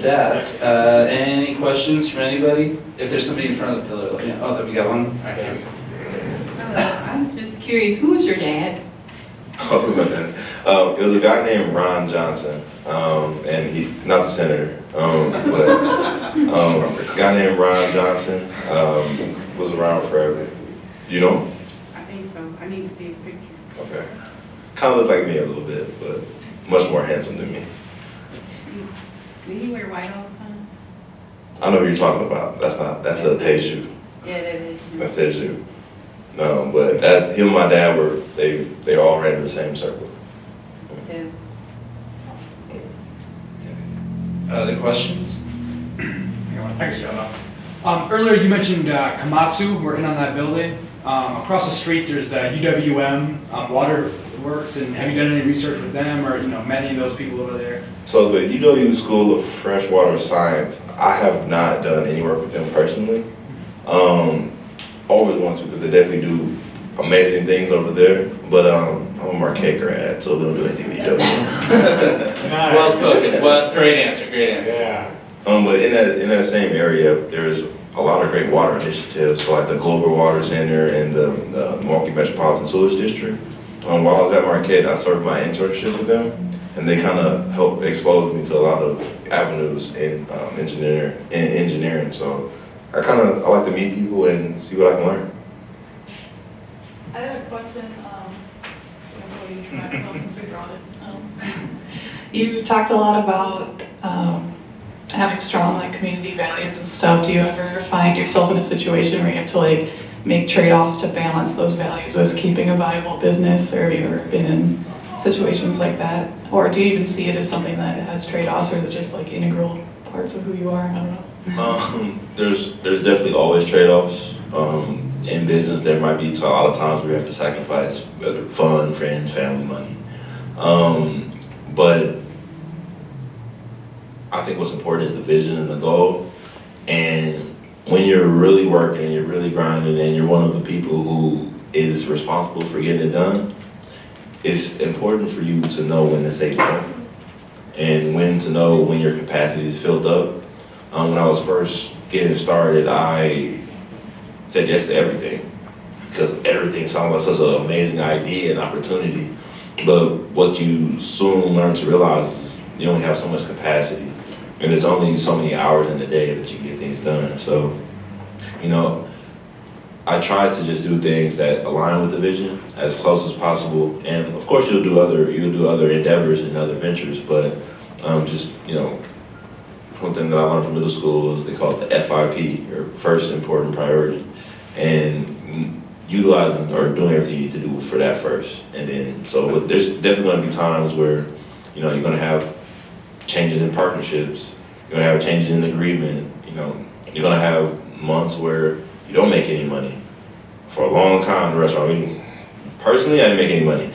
that, any questions from anybody? If there's somebody in front of the pillar, let me know. Oh, we got one. All right, Nancy. I'm just curious, who was your dad? Oh, it was my dad. It was a guy named Ron Johnson, and he, not the senator, but a guy named Ron Johnson was around forever. You know him? I think so. I need to see his picture. Okay. Kind of looked like me a little bit, but much more handsome than me. Did he wear white all the time? I know who you're talking about. That's a Teju. Yeah, that is. That's Teju. No, but that's him and my dad were, they all ran in the same circle. Yeah. Other questions? I can shut up. Earlier you mentioned Komatsu working on that building. Across the street there's the UWM Water Works, and have you done any research with them or met any of those people over there? So the UW School of Freshwater Science, I have not done any work with them personally. Always want to, because they definitely do amazing things over there. But I'm a Marquette grad, so we don't do anything with UW. Well spoken. Well, great answer. Great answer. Yeah. But in that same area, there's a lot of great water initiatives, so like the Global Water Center and the Milwaukee Metropolitan Sewage District. While I was at Marquette, I served my internship with them, and they kind of helped expose me to a lot of avenues in engineering. So I like to meet people and see what I can learn. I have a question, since we brought it. You talked a lot about having strong community values and stuff. Do you ever find yourself in a situation where you have to make trade-offs to balance those values with keeping a viable business, or have you ever been in situations like that? Or do you even see it as something that has trade-offs, or is it just integral parts of who you are? I don't know. There's definitely always trade-offs. In business, there might be a lot of times where you have to sacrifice whether fun, friends, family, money. But I think what's important is the vision and the goal. And when you're really working and you're really grinding and you're one of the people who is responsible for getting it done, it's important for you to know when to say no and when to know when your capacity is filled up. When I was first getting started, I said yes to everything because everything sounded like such an amazing idea and opportunity. But what you soon learn to realize is you only have so much capacity, and there's only so many hours in the day that you can get things done. So, I try to just do things that align with the vision as close as possible. And of course, you'll do other endeavors and other ventures. But something that I learned from middle school is they call it the FIP, or first important priority, and utilizing or doing everything you need to do for that first. And then, so there's definitely going to be times where you're going to have changes in partnerships, you're going to have changes in agreement. You're going to have months where you don't make any money. For a long time in the restaurant, personally, I didn't make any money,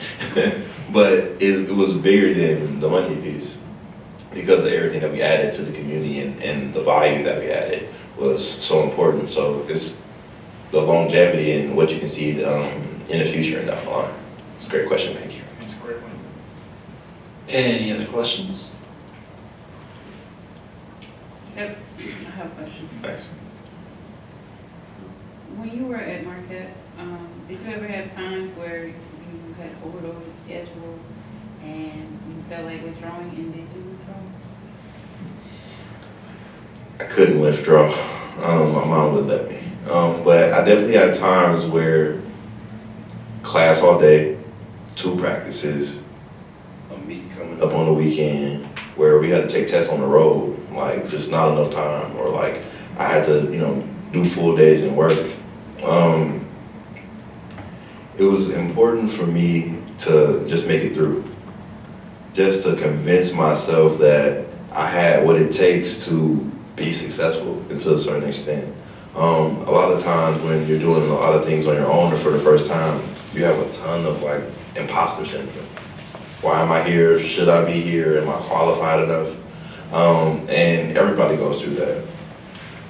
but it was bigger than the money piece because of everything that we added to the community and the value that we added was so important. So it's the longevity and what you can see in the future and down the line. It's a great question, thank you. It's a great one. Any other questions? Yep, I have a question. Thanks. When you were at Marquette, did you ever have times where you had overdose the schedule and you felt like withdrawing, and did you withdraw? I couldn't withdraw. My mom would let me. But I definitely had times where class all day, 2 practices, a meet coming up on the weekend, where we had to take tests on the road, just not enough time, or I had to, do full days and work. It was important for me to just make it through, just to convince myself that I had what it takes to be successful, and to a certain extent. A lot of times when you're doing a lot of things on your own or for the first time, you have a ton of imposter syndrome. Why am I here? Should I be here? Am I qualified enough? And everybody goes through that.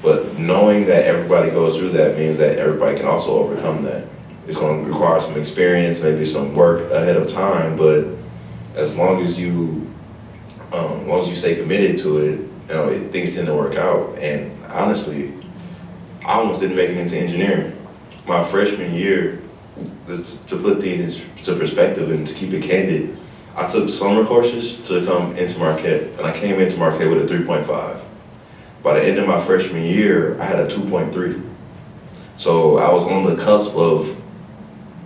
But knowing that everybody goes through that means that everybody can also overcome that. It's going to require some experience, maybe some work ahead of time, but as long as you stay committed to it, things tend to work out. And honestly, I almost didn't make it into engineering. My freshman year, to put things into perspective and to keep it candid, I took summer courses to come into Marquette, and I came into Marquette with a 3.5. By the end of my freshman year, I had a 2.3. So I was on the cusp of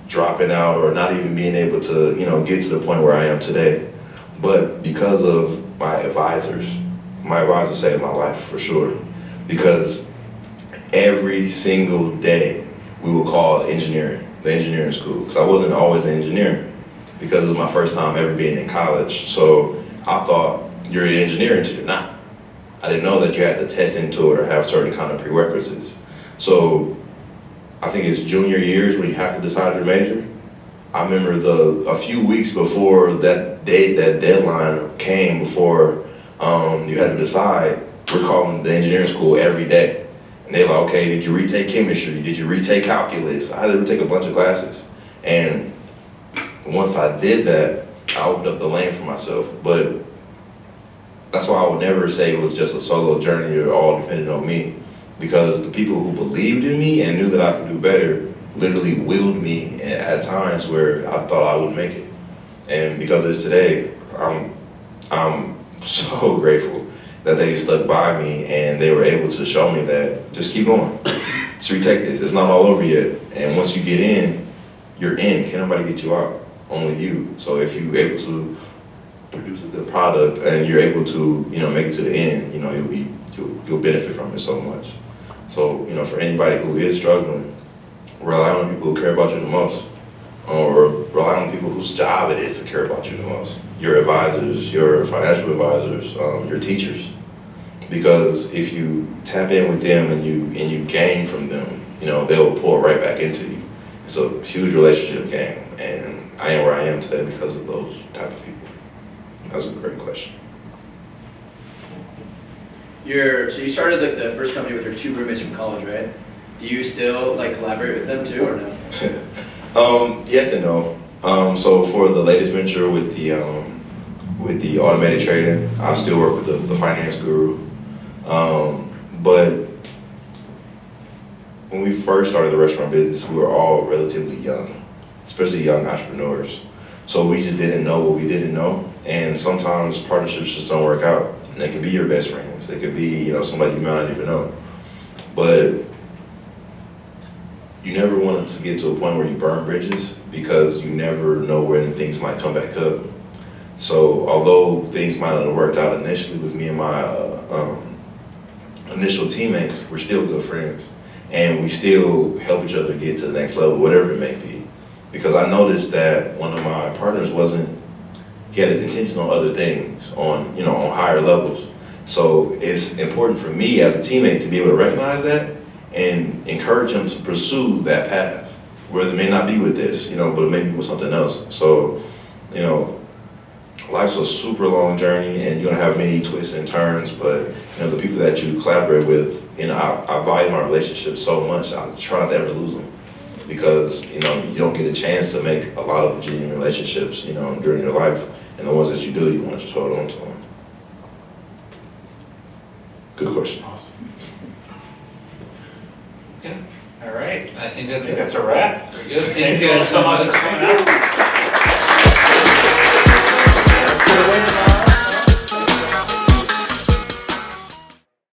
dropping out or not even being able to, get to the point where I am today. But because of my advisor saved my life for sure. Because every single day we would call the engineering school, because I wasn't always an engineer, because it was my first time ever being in college. So I thought, you're an engineer until you're not. I didn't know that you had to test into it or have certain kind of prerequisites. So I think it's junior years when you have to decide your major. I remember a few weeks before that date, that deadline came, before you had to decide, we're calling the engineering school every day. And they're like, okay, did you retake chemistry? Did you retake calculus? I had to retake a bunch of classes. And once I did that, I opened up the lane for myself. But that's why I would never say it was just a solo journey or all depended on me. Because the people who believed in me and knew that I could do better literally willed me at times where I thought I wouldn't make it. And because of this today, I'm so grateful that they stuck by me and they were able to show me that just keep going. Just retake this. It's not all over yet. And once you get in, you're in. Can't nobody get you out. Only you. So if you're able to produce a good product and you're able to, make it to the end, you'll benefit from it so much. So, for anybody who is struggling, rely on people who care about you the most, or rely on people whose job it is to care about you the most. Your advisors, your financial advisors, your teachers. Because if you tap in with them and you gain from them, they'll pour right back into you. It's a huge relationship game, and I am where I am today because of those type of people. That's a great question. So you started the first company with your 2 roommates from college, right? Do you still collaborate with them too, or no? Yes and no. So for the latest venture with the automated trading, I still work with the finance guru. But when we first started the restaurant business, we were all relatively young, especially young entrepreneurs. So we just didn't know what we didn't know, and sometimes partnerships just don't work out. And they could be your best friends. They could be, somebody you might not even know. But you never want to get to a point where you burn bridges, because you never know when things might come back up. So although things might not have worked out initially with me and my initial teammates, we're still good friends. And we still help each other get to the next level, whatever it may be. Because I noticed that one of my partners he had his intentions on other things, on higher levels. So it's important for me as a teammate to be able to recognize that and encourage him to pursue that path, where it may not be with this, but it may be with something else. So, life's a super long journey, and you're gonna have many twists and turns, but the people that you collaborate with, I value my relationships so much. I try not to ever lose them, because you don't get a chance to make a lot of genuine relationships, during your life, and the ones that you do, you want to just hold on to them. Good question. Awesome. Okay. All right. I think I that's think it. that's a wrap. Very good. Thank you guys so much for coming out.